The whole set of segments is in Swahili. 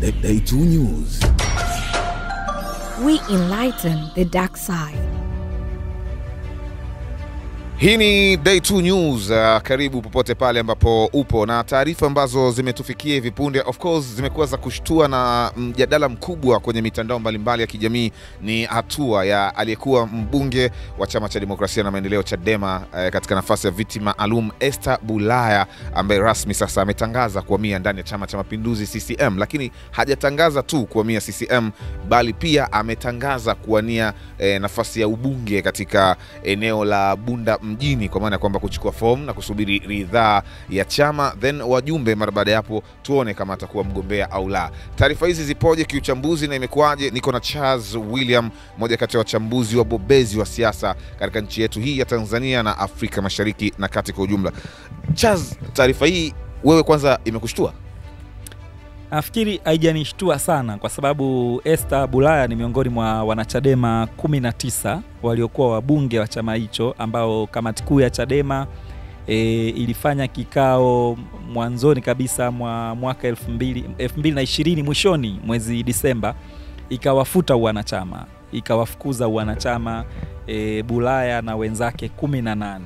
Day 2 News. We enlighten the dark side. Hii ni Day 2 News. Karibu popote pale ambapo upo, na taarifa ambazo zimetufikia hivi punde of course zimekuwa za kushtua na mjadala mkubwa kwenye mitandao mbalimbali ya kijamii. Ni hatua ya aliyekuwa mbunge wa Chama cha Demokrasia na Maendeleo Chadema katika nafasi ya viti maalum Esther Bulaya, ambaye rasmi sasa ametangaza kuhamia ndani ya Chama cha Mapinduzi CCM. Lakini hajatangaza tu kuhamia CCM, bali pia ametangaza kuwania nafasi ya ubunge katika eneo la Bunda mjini, kwa maana kwamba kuchukua fomu na kusubiri ridhaa ya chama, then wajumbe mara baada hapo tuone kama atakuwa mgombea au la. Taarifa hizi zipoje kiuchambuzi na imekuaje? Niko na Charles William, mmoja kati ya wachambuzi wabobezi wa siasa katika nchi yetu hii ya Tanzania na Afrika Mashariki na Kati kwa ujumla. Charles, taarifa hii wewe kwanza imekushtua? Nafikiri haijanishtua sana kwa sababu Esther Bulaya ni miongoni mwa wanachadema 19 waliokuwa wabunge wa chama hicho, ambao kamati kuu ya Chadema ilifanya kikao mwanzoni kabisa mwa mwaka 2020 mwishoni mwezi Disemba, ikawafuta uwanachama, ikawafukuza uwanachama Bulaya na wenzake 18.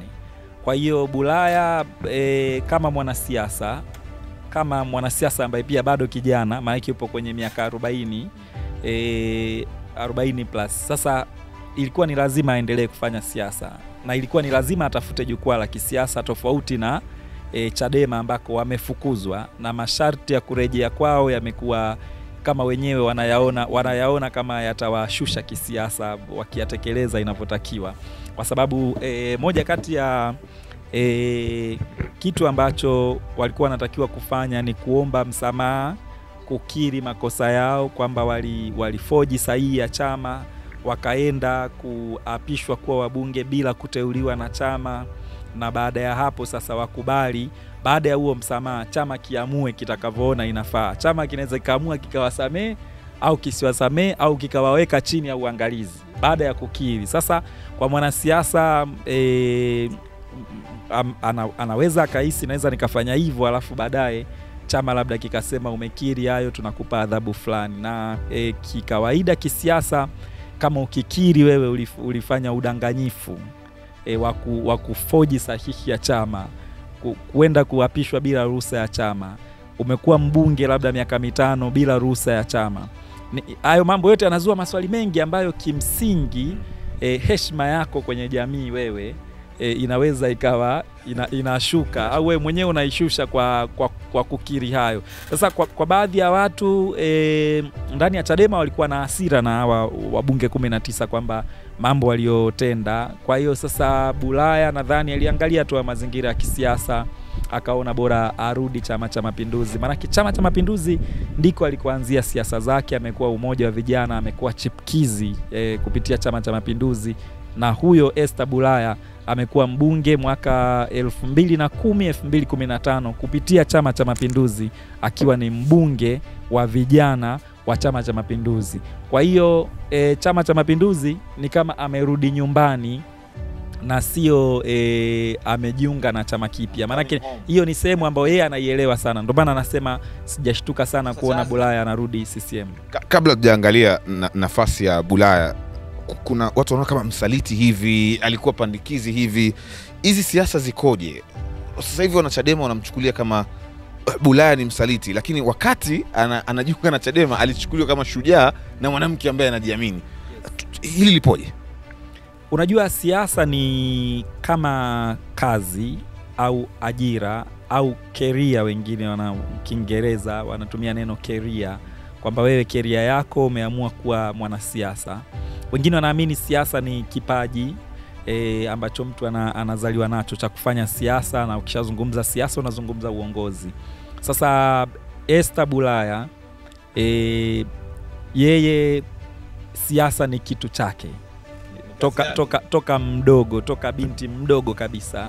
Kwa hiyo Bulaya kama mwanasiasa ambaye pia bado kijana, maana yupo kwenye miaka 40 plus. Sasa ilikuwa ni lazima aendelee kufanya siasa, na ilikuwa ni lazima atafute jukwaa la kisiasa tofauti na Chadema ambako wamefukuzwa, na masharti ya kurejea kwao yamekuwa kama wenyewe wanayaona kama yatawashusha kisiasa wakiyatekeleza inavyotakiwa. Kwa sababu moja kati ya kitu ambacho walikuwa wanatakiwa kufanya ni kuomba msamaha, kukiri makosa yao kwamba walifoji sahihi ya chama, wakaenda kuapishwa kuwa wabunge bila kuteuliwa na chama, na baada ya hapo sasa wakubali, baada ya huo msamaha chama kiamue kitakavyoona inafaa. Chama kinaweza kaamua kikawasamee au kisiwasamee au kikawaweka chini ya uangalizi baada ya kukiri. Sasa kwa mwanasiasa anaweza akahisi naweza nikafanya hivyo, alafu baadaye chama labda kikasema umekiri hayo, tunakupa adhabu fulani. Na kikawaida kisiasa, kama ukikiri wewe ulifanya udanganyifu wa kufoji sahihi ya chama, kuenda kuapishwa bila ruhusa ya chama, umekuwa mbunge labda miaka 5 bila ruhusa ya chama, hayo mambo yote yanazua maswali mengi ambayo kimsingi heshima yako kwenye jamii wewe inaweza ikawa inashuka, au wewe mwenyewe unaishusha kwa kukiri hayo. Sasa kwa baadhi ya watu ndani ya Chadema walikuwa na hasira na hawa wabunge 19 kwamba mambo waliotenda. Kwa hiyo sasa Bulaya nadhani aliangalia tu mazingira ya kisiasa, akaona bora arudi Chama cha Mapinduzi. Maana Chama cha Mapinduzi ndiko alikoanzia siasa zake, amekuwa umoja wa vijana, amekuwa chipkizi kupitia Chama cha Mapinduzi. Na huyo Esther Bulaya amekuwa mbunge mwaka 2010-2015 kupitia Chama cha Mapinduzi, akiwa ni mbunge wa vijana wa Chama cha Mapinduzi. Kwa hiyo Chama cha Mapinduzi ni kama amerudi nyumbani na sio amejiunga na chama kipya. Maana hiyo ni sehemu ambayo yeye anaielewa sana. Ndio maana anasema sijashtuka sana kuona Bulaya anarudi CCM. Kabla tujaangalia nafasi ya Bulaya, kuna watu wanaona kama msaliti hivi, alikuwa pandikizi hivi. Hizi siasa zikoje? Sasa hivi wana Chadema wanamchukulia kama Bulaya ni msaliti, lakini wakati anajiunga na Chadema alichukuliwa kama shujaa na mwanamke ambaye anajiamini. Hili lipoje? Unajua siasa ni kama kazi au ajira au career, wengine wana Kiingereza wanatumia neno career, kwamba wewe career yako umeamua kuwa mwanasiasa. Wengine wanaamini siasa ni kipaji ambacho mtu anazaliwa nacho cha kufanya siasa, na ukishazungumza siasa unazungumza uongozi. Sasa Esther Bulaya yeye siasa ni kitu chake toka binti mdogo kabisa.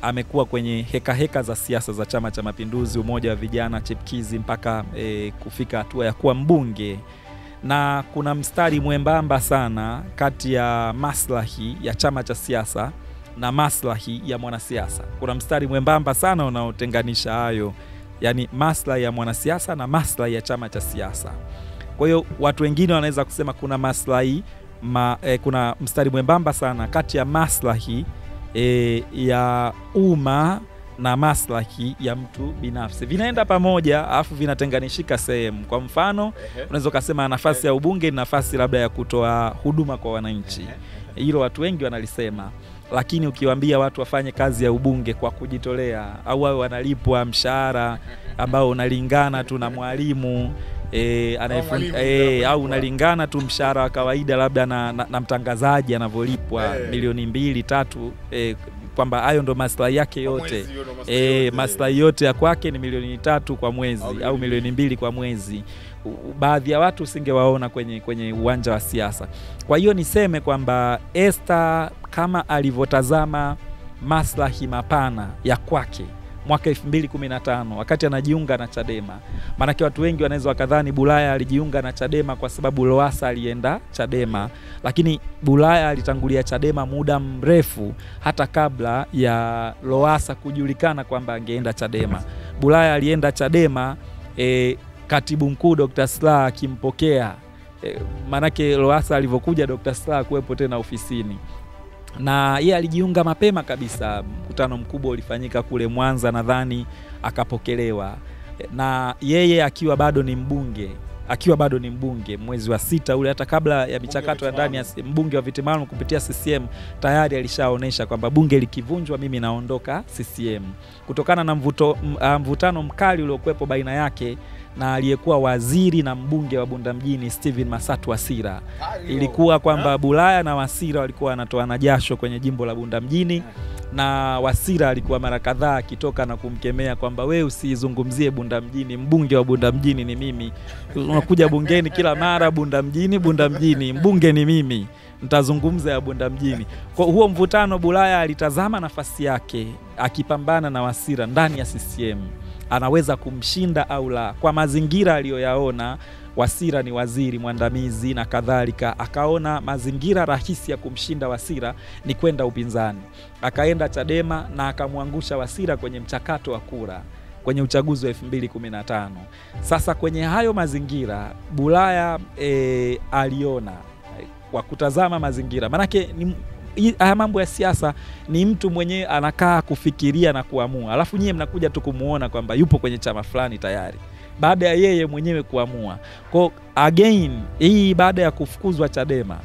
Amekuwa kwenye heka za siasa za Chama cha Mapinduzi, umoja wa vijana, chipkizi, mpaka kufika hatua ya kuwa mbunge. Na kuna mstari mwembamba sana kati ya maslahi ya chama cha siasa na maslahi ya mwanasiasa. Kuna mstari mwembamba sana unaotenganisha hayo, yani maslahi ya mwanasiasa na maslahi ya chama cha siasa. Kwa hiyo watu wengine wanaweza kusema kuna maslahi kuna mstari mwembamba sana kati ya maslahi ya umma na maslahi ya mtu binafsi. Vinaenda pamoja afu vinatenganishika sehemu. Kwa mfano, unaweza kusema nafasi ya ubunge ni nafasi labda ya kutoa huduma kwa wananchi. Hilo watu wengi wanalisema. Lakini ukiwaambia watu wafanye kazi ya ubunge kwa kujitolea au wao wanalipwa mshahara ambao unalingana tu na mwalimu au unalingana tu mshahara wa kawaida labda na mtangazaji anavyolipwa milioni 2-3, kwamba hayo ndo maslahi yake yote. Maslahi yote ya kwake ni milioni 3 kwa mwezi au milioni 2 kwa mwezi. Baadhi ya watu usingewaona kwenye uwanja wa siasa. Kwa hiyo niseme kwamba Esther kama alivyotazama maslahi mapana ya kwake mwaka 2015 wakati anajiunga na Chadema. Maana watu wengi wanaweza wakadhani Bulaya alijiunga na Chadema kwa sababu Lowassa alienda Chadema, lakini Bulaya alitangulia Chadema muda mrefu hata kabla ya Lowassa kujulikana kwamba angeenda Chadema. Bulaya alienda Chadema katibu mkuu Dr. Slaa akimpokea, manake Lowassa alivyokuja Dr. Slaa kuwepo tena ofisini. Na yeye alijiunga mapema kabisa, mkutano mkubwa ulifanyika kule Mwanza nadhani, akapokelewa. Na yeye akiwa bado ni mbunge mwezi wa 6 ule, hata kabla ya michakato ya ndani ya mbunge wa viti maalum kupitia CCM, tayari alishaonesha kwamba bunge likivunjwa mimi naondoka CCM, kutokana na mvutano mkali uliokuwepo baina yake na aliyekuwa waziri na mbunge wa Bunda mjini Steven Masatu Wasira. Ilikuwa kwamba Bulaya na Wasira walikuwa wanatoana jasho kwenye jimbo la Bunda mjini, na Wasira alikuwa mara kadhaa akitoka na kumkemea kwamba wewe usizungumzie Bunda mjini, mbunge wa Bunda mjini ni mimi. Unakuja bungeni kila mara Bunda mjini, mbunge ni mimi, nitazungumza ya Bunda mjini. Kwa huo mvutano, Bulaya alitazama nafasi yake akipambana na Wasira ndani ya CCM, anaweza kumshinda au la. Kwa mazingira aliyoyaona, Wasira ni waziri mwandamizi na kadhalika, akaona mazingira rahisi ya kumshinda Wasira ni kwenda upinzani. Akaenda Chadema na akamwangusha Wasira kwenye mchakato wa kura kwenye uchaguzi wa 2015. Sasa kwenye hayo mazingira Bulaya aliona kwa kutazama mazingira, manake haya mambo ya siasa ni mtu mwenyewe anakaa kufikiria na kuamua, alafu nyie mnakuja tu kumuona kwamba yupo kwenye chama fulani tayari baada ya yeye mwenyewe kuamua. Kwa again, hii baada ya kufukuzwa Chadema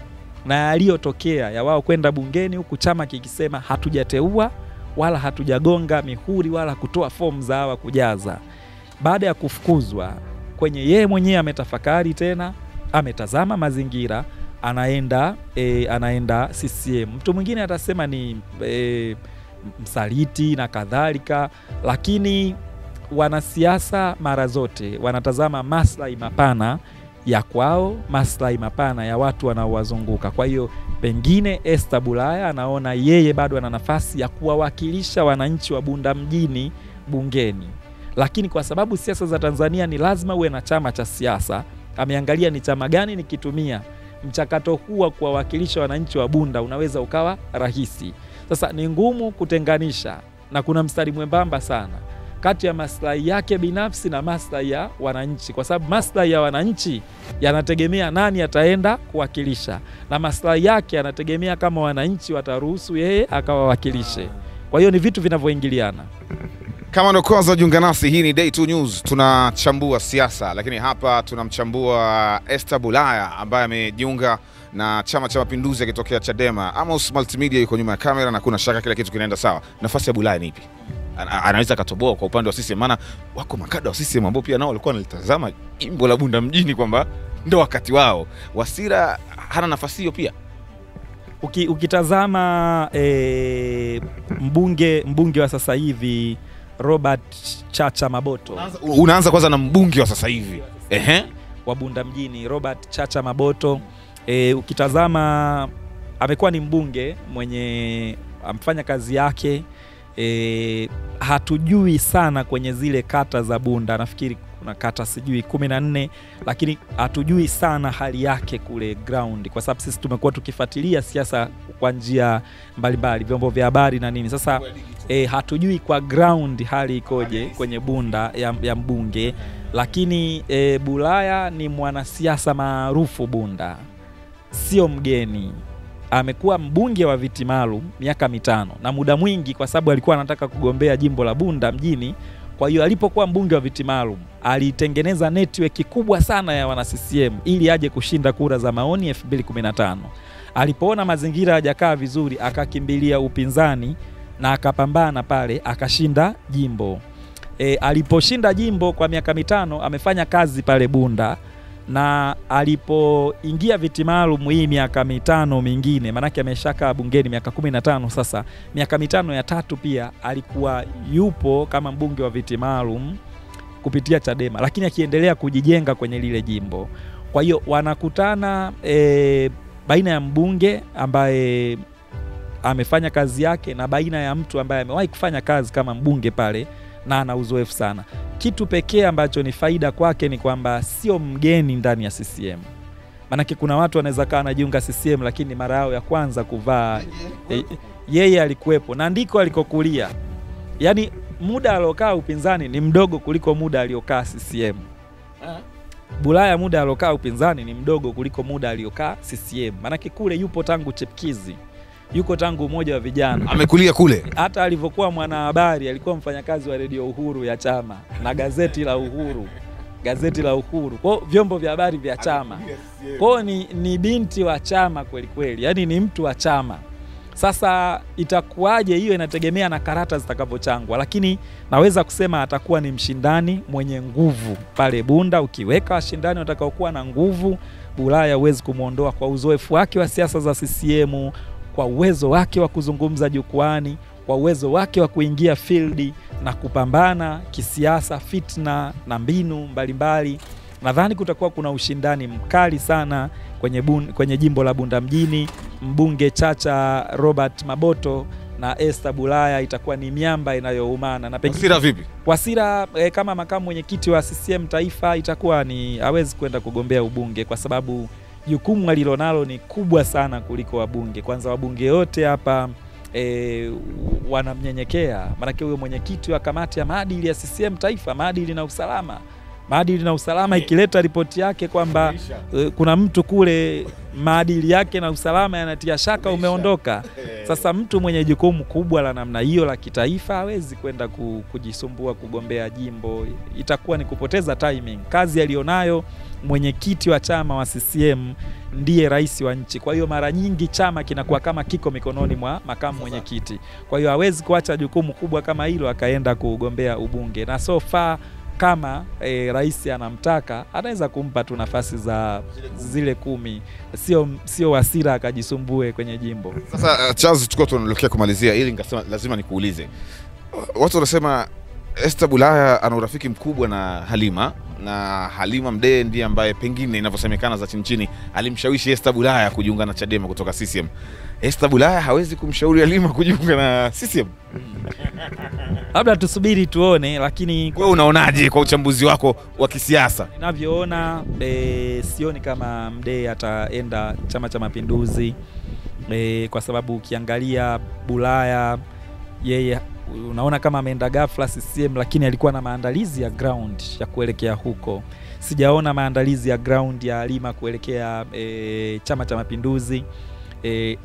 na yaliyotokea ya wao kwenda bungeni huku chama kikisema hatujateua wala hatujagonga mihuri wala kutoa fomu za hawa kujaza, baada ya kufukuzwa kwenye yeye mwenyewe ametafakari tena, ametazama mazingira, anaenda CCM. Mtu mwingine atasema ni msaliti na kadhalika, lakini wanasiasa mara zote wanatazama maslahi mapana ya kwao, maslahi mapana ya watu wanaowazunguka. Kwa hiyo pengine Esther Bulaya anaona yeye bado ana nafasi ya kuwawakilisha wananchi wa Bunda mjini bungeni, lakini kwa sababu siasa za Tanzania ni lazima uwe na chama cha siasa, ameangalia ni chama gani nikitumia mchakato huu wa kuwawakilisha wananchi wa Bunda unaweza ukawa rahisi. Sasa ni ngumu kutenganisha, na kuna mstari mwembamba sana kati ya maslahi yake binafsi na maslahi ya wananchi, kwa sababu maslahi ya wananchi yanategemea nani ataenda kuwakilisha, na maslahi yake yanategemea kama wananchi wataruhusu yeye akawawakilishe. Kwa hiyo ni vitu vinavyoingiliana. Kama ndo kwanza jiunga nasi, hii ni Day 2 News, tunachambua siasa, lakini hapa tunamchambua Esther Bulaya ambaye amejiunga na Chama cha Mapinduzi akitokea Chadema. Amos Multimedia yuko nyuma ya kamera na kuna shaka kila kitu kinaenda sawa. Nafasi ya Bulaya ni ipi? Anaweza katoboa kwa upande wa CCM, maana wako makada wa CCM ambao pia nao walikuwa wanalitazama jimbo la Bunda mjini kwamba ndio wakati wao. Wasira hana nafasi hiyo pia? Ukitazama mbunge wa sasa hivi Robert Chacha Maboto. Unaanza kwanza na mbunge wa sasa hivi wa Bunda mjini Robert Chacha Maboto. Ukitazama amekuwa ni mbunge mwenye amfanya kazi yake hatujui sana kwenye zile kata za Bunda. Nafikiri kuna kata sijui 14, lakini hatujui sana hali yake kule ground, kwa sababu sisi tumekuwa tukifuatilia siasa kwa njia mbalimbali, vyombo vya habari na nini. Sasa hatujui kwa ground hali ikoje kwenye Bunda ya mbunge, lakini Bulaya ni mwanasiasa maarufu Bunda, sio mgeni. Amekuwa mbunge wa viti maalum miaka 5 na muda mwingi, kwa sababu alikuwa anataka kugombea jimbo la Bunda mjini. Kwa hiyo alipokuwa mbunge wa viti maalum alitengeneza network kubwa sana ya wana CCM ili aje kushinda kura za maoni 2015. Alipoona mazingira hayajakaa vizuri akakimbilia upinzani na akapambana pale akashinda jimbo. Aliposhinda jimbo kwa miaka 5 amefanya kazi pale Bunda, na alipoingia viti maalum hii miaka 5 mingine, manake ameshaka bungeni miaka 15 sasa, miaka 5 ya tatu pia alikuwa yupo kama mbunge wa viti maalum kupitia Chadema, lakini akiendelea kujijenga kwenye lile jimbo. Kwa hiyo wanakutana baina ya mbunge ambaye amefanya kazi yake na baina ya mtu ambaye amewahi kufanya kazi kama mbunge pale na ana uzoefu sana. Kitu pekee ambacho ni faida kwake ni kwamba sio mgeni ndani ya CCM. Manake kuna watu wanaweza kaa anajiunga CCM lakini mara yao ya kwanza kuvaa, yeye alikuwepo na ndiko alikokulia. Yaani muda aliokaa upinzani ni mdogo kuliko muda aliokaa CCM. Bulaya muda aliokaa upinzani ni mdogo kuliko muda aliokaa CCM. Manake kule yupo tangu chepkizi, yuko tangu umoja wa vijana. Amekulia kule. Hata alivyokuwa mwanahabari alikuwa mfanyakazi wa Radio Uhuru ya chama na gazeti la Uhuru. Gazeti la Uhuru. Kwa vyombo vya habari vya chama. Kwa ni binti wa chama kweli kweli. Yaani ni mtu wa chama. Sasa itakuwaje, hiyo inategemea na karata zitakavyochangwa, lakini naweza kusema atakuwa ni mshindani mwenye nguvu pale Bunda. Ukiweka washindani watakaokuwa na nguvu, Bulaya huwezi kumuondoa kwa uzoefu wake wa siasa za CCM, kwa uwezo wake wa kuzungumza jukwani, kwa uwezo wake wa kuingia field na kupambana kisiasa, fitna na mbinu mbalimbali. Nadhani kutakuwa kuna ushindani mkali sana kwenye jimbo la Bunda mjini. Mbunge Chacha Robert Maboto na Esther Bulaya itakuwa ni miamba inayoumana. Na Wasira vipi? Wasira kama makamu mwenyekiti wa CCM taifa itakuwa ni hawezi kwenda kugombea ubunge, kwa sababu jukumu alilonalo ni kubwa sana kuliko wabunge. Kwanza wabunge wote hapa wanamnyenyekea, maana huyo mwenyekiti wa kamati ya maadili ya CCM taifa, maadili na usalama ikileta ripoti yake kwamba kuna mtu kule maadili yake na usalama yanatia shaka, umeondoka. Sasa mtu mwenye jukumu kubwa la namna hiyo la kitaifa hawezi kwenda kujisumbua kugombea jimbo, itakuwa ni kupoteza timing. Kazi alionayo mwenyekiti wa chama wa CCM ndiye rais wa nchi. Kwa hiyo mara nyingi chama kinakuwa kama kiko mikononi mwa makamu mwenyekiti. Kwa hiyo hawezi kuacha jukumu kubwa kama hilo akaenda kugombea ubunge. Na so far kama rais anamtaka anaweza kumpa tu nafasi za zile 10, sio Wasira akajisumbue kwenye jimbo. Sasa Charles, tukao tunaelekea kumalizia, ili nikasema lazima nikuulize. Watu wanasema Esther Bulaya ana urafiki mkubwa na Halima, na Halima Mdee ndiye ambaye pengine inavyosemekana za chini alimshawishi Esther Bulaya kujiunga na Chadema kutoka CCM. Esther Bulaya hawezi kumshauri Halima kujiunga na CCM? Labda tusubiri tuone, lakini wewe unaonaje kwa uchambuzi wako wa kisiasa? Ninavyoona sioni kama Mdee ataenda Chama cha Mapinduzi, kwa sababu ukiangalia Bulaya yeye unaona kama ameenda ghafla CCM, lakini alikuwa na maandalizi ya ground ya kuelekea huko. Sijaona maandalizi ya ground ya Halima kuelekea Chama cha Mapinduzi.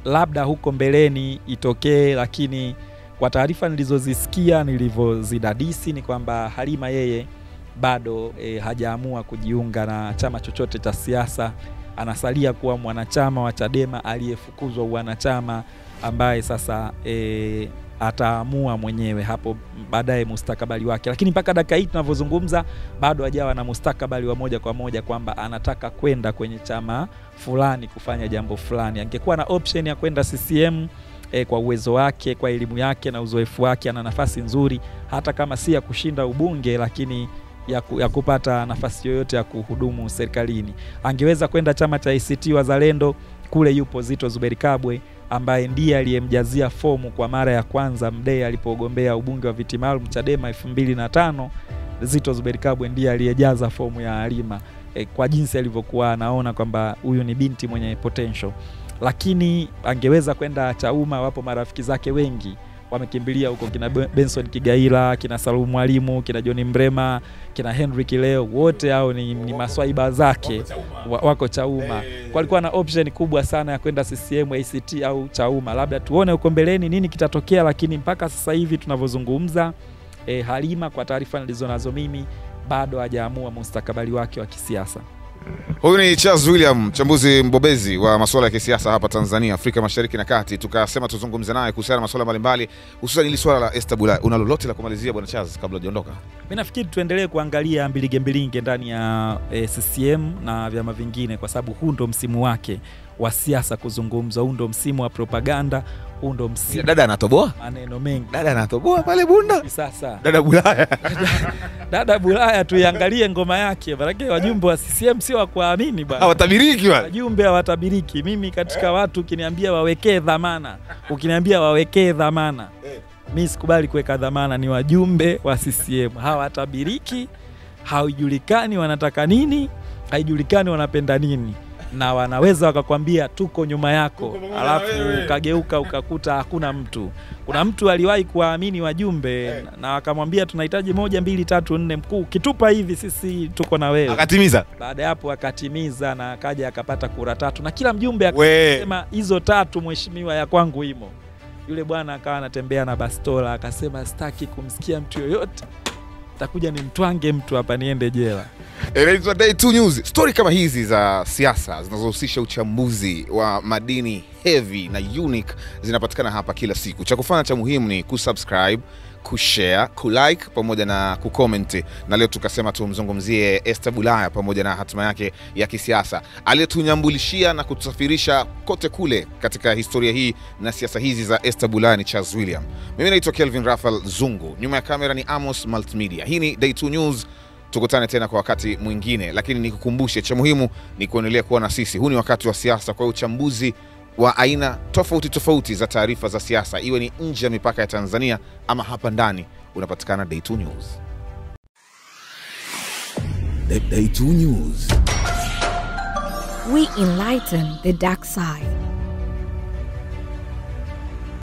Labda huko mbeleni itokee, lakini kwa taarifa nilizozisikia, nilivyozidadisi, ni kwamba Halima yeye bado hajaamua kujiunga na chama chochote cha siasa. Anasalia kuwa mwanachama wa Chadema aliyefukuzwa wanachama, ambaye sasa ataamua mwenyewe hapo baadaye mustakabali wake. Lakini mpaka dakika hii tunavyozungumza bado hajawa na mustakabali wa moja kwa moja kwamba anataka kwenda kwenye chama fulani kufanya jambo fulani. Angekuwa na option ya kwenda CCM, kwa uwezo wake, kwa elimu yake na uzoefu wake, ana nafasi nzuri, hata kama si ya kushinda ubunge, lakini ya kupata nafasi yoyote ya kuhudumu serikalini. Angeweza kwenda chama cha ACT Wazalendo, kule yupo Zitto Zuberi Kabwe, ambaye ndiye aliyemjazia fomu kwa mara ya kwanza Mdee alipogombea ubunge wa viti maalum Chadema 2005. Zitto Zuberi Kabwe ndiye aliyejaza fomu ya Halima kwa jinsi alivyokuwa anaona kwamba huyu ni binti mwenye potential. Lakini angeweza kwenda Chauma, wapo marafiki zake wengi wamekimbilia huko, kina Benson Kigaila, kina Salum Mwalimu, kina John Mrema, kina Henry Kileo, wote hao ni maswaiba zake wako Chauma. Kwa alikuwa na option kubwa sana ya kwenda CCM, ACT au Chauma. Labda tuone huko mbeleni nini kitatokea, lakini mpaka sasa hivi tunavyozungumza Halima, kwa taarifa nilizonazo mimi, bado hajaamua mustakabali wake wa kisiasa. Huyu ni Charles William, mchambuzi mbobezi wa masuala ya kisiasa hapa Tanzania, Afrika Mashariki na Kati. Tukasema tuzungumze naye kuhusiana na masuala mbalimbali, hususan ile swala la Esther Bulaya. Una lolote la kumalizia bwana Charles kabla hujaondoka? Mimi nafikiri tuendelee kuangalia mbilinge ndani ya CCM na vyama vingine, kwa sababu huu ndo msimu wake wa siasa kuzungumza, huu ndo msimu wa propaganda, huu ndo msimu. Dada anatoboa maneno mengi. Dada anatoboa pale Bunda. Sasa Dada Bulaya. Dada Bulaya tuiangalie ngoma yake, maana wajumbe wa CCM sio wa kuamini bwana. Hawatabiriki wale. Wajumbe hawatabiriki. Mimi katika watu ukiniambia wawekee dhamana, ukiniambia wawekee dhamana, mimi sikubali kuweka dhamana. Ni wajumbe wa CCM, hawatabiriki, haujulikani wanataka nini, haijulikani wanapenda nini, na wanaweza wakakwambia tuko nyuma yako, alafu ukageuka ukakuta hakuna mtu. Kuna mtu aliwahi kuwaamini wajumbe na wakamwambia tunahitaji 1 2 3 4 mkuu, kitupa hivi sisi tuko na wewe, akatimiza. Baada ya hapo akatimiza na akaja akapata kura 3 na kila mjumbe akasema hizo 3 mheshimiwa ya kwangu imo. Yule bwana akawa anatembea na bastola akasema sitaki kumsikia mtu yoyote, takuja nimtwange mtu hapa niende jela. Inaitwa Day 2 News. Story kama hizi za siasa zinazohusisha uchambuzi wa madini heavy na unique zinapatikana hapa kila siku. Cha kufanya cha muhimu ni kusubscribe, kushare, kulike pamoja na kucomment. Na leo tukasema tumzungumzie Esther Bulaya pamoja na hatima yake ya kisiasa, aliyetunyambulishia na kutusafirisha kote kule katika historia hii na siasa hizi za Esther Bulaya. Ni Charles William. Mimi naitwa Kelvin Rafael Zungu, nyuma ya kamera ni Amos Multimedia. Hii ni Day 2 News. Tukutane tena kwa wakati mwingine, lakini nikukumbushe cha muhimu ni kuendelea kuwa na sisi. Huu ni wakati wa siasa, kwa uchambuzi wa aina tofauti za taarifa za siasa, iwe ni nje ya mipaka ya Tanzania ama hapa ndani, unapatikana Day 2 News. Day 2 News. We enlighten the dark side.